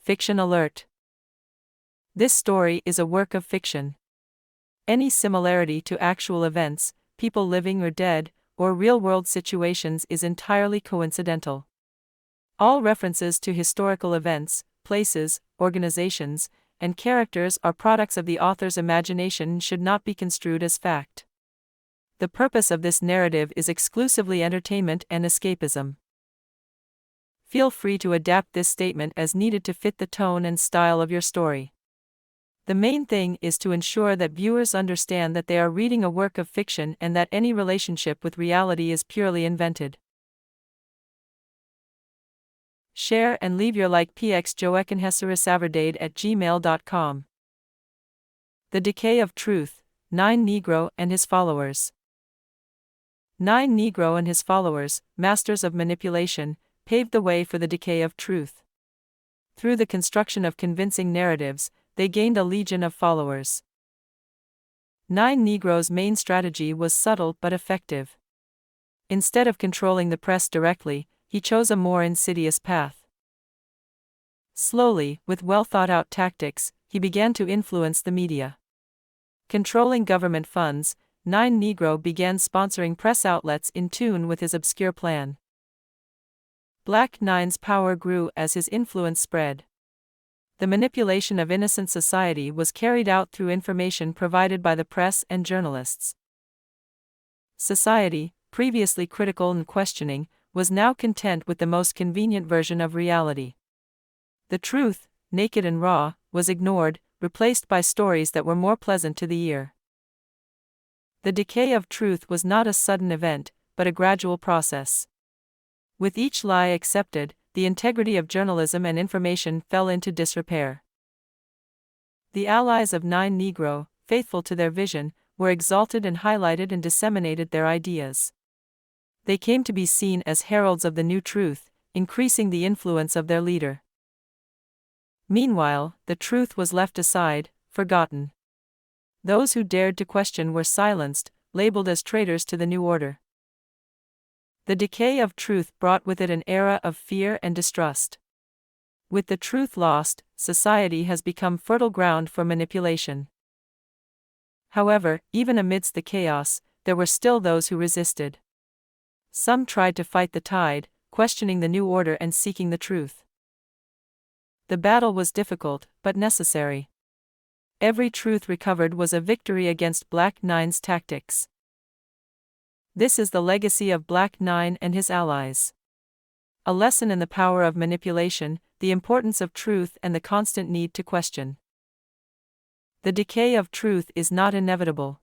Fiction alert. This story is a work of fiction. Any similarity to actual events, people living or dead, or real-world situations is entirely coincidental. All references to historical events, places, organizations, and characters are products of the author's imagination and should not be construed as fact. The purpose of this narrative is exclusively entertainment and escapism. Feel free to adapt this statement as needed to fit the tone and style of your story. The main thing is to ensure that viewers understand that they are reading a work of fiction and that any relationship with reality is purely invented. Share and leave your like. px joaoeconhecereisaverdade@gmail.com. The Decay of Truth, 9 Negro and his followers. 9 Negro and his followers, masters of manipulation, paved the way for the decay of truth. Through the construction of convincing narratives, they gained a legion of followers. 9 Negro's main strategy was subtle but effective. Instead of controlling the press directly, he chose a more insidious path. Slowly, with well-thought-out tactics, he began to influence the media. Controlling government funds, 9 Negro began sponsoring press outlets in tune with his obscure plan. Black Nine's power grew as his influence spread. The manipulation of innocent society was carried out through information provided by the press and journalists. Society, previously critical and questioning, was now content with the most convenient version of reality. The truth, naked and raw, was ignored, replaced by stories that were more pleasant to the ear. The decay of truth was not a sudden event, but a gradual process. With each lie accepted, the integrity of journalism and information fell into disrepair. The allies of 9 Negro, faithful to their vision, were exalted and highlighted and disseminated their ideas. They came to be seen as heralds of the new truth, increasing the influence of their leader. Meanwhile, the truth was left aside, forgotten. Those who dared to question were silenced, labeled as traitors to the new order. The decay of truth brought with it an era of fear and distrust. With the truth lost, society has become fertile ground for manipulation. However, even amidst the chaos, there were still those who resisted. Some tried to fight the tide, questioning the new order and seeking the truth. The battle was difficult, but necessary. Every truth recovered was a victory against Black Nine's tactics. This is the legacy of Black Nine and his allies. A lesson in the power of manipulation, the importance of truth and the constant need to question. The decay of truth is not inevitable.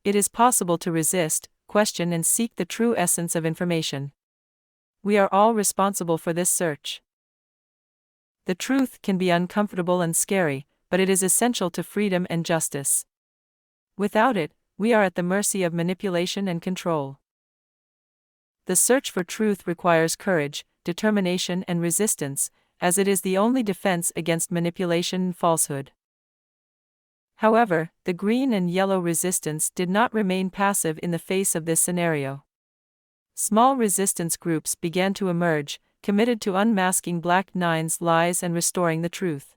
It is possible to resist, question and seek the true essence of information. We are all responsible for this search. The truth can be uncomfortable and scary, but it is essential to freedom and justice. Without it, we are at the mercy of manipulation and control. The search for truth requires courage, determination and resistance, as it is the only defense against manipulation and falsehood. However, the green and yellow resistance did not remain passive in the face of this scenario. Small resistance groups began to emerge, committed to unmasking Black Nine's lies and restoring the truth.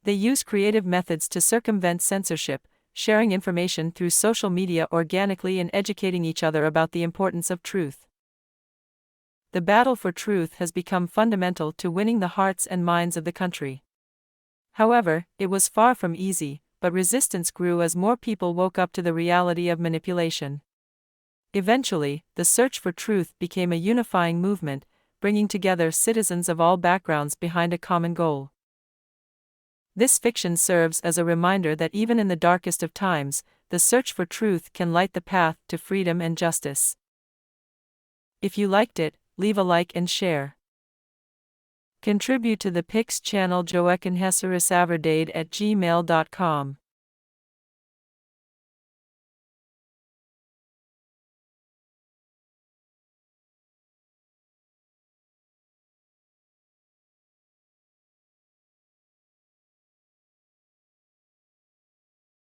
They used creative methods to circumvent censorship, sharing information through social media organically and educating each other about the importance of truth. The battle for truth has become fundamental to winning the hearts and minds of the country. However, it was far from easy, but resistance grew as more people woke up to the reality of manipulation. Eventually, the search for truth became a unifying movement, bringing together citizens of all backgrounds behind a common goal. This fiction serves as a reminder that even in the darkest of times, the search for truth can light the path to freedom and justice. If you liked it, leave a like and share. Contribute to the PIX channel joaoeconhecereisaverdade@gmail.com.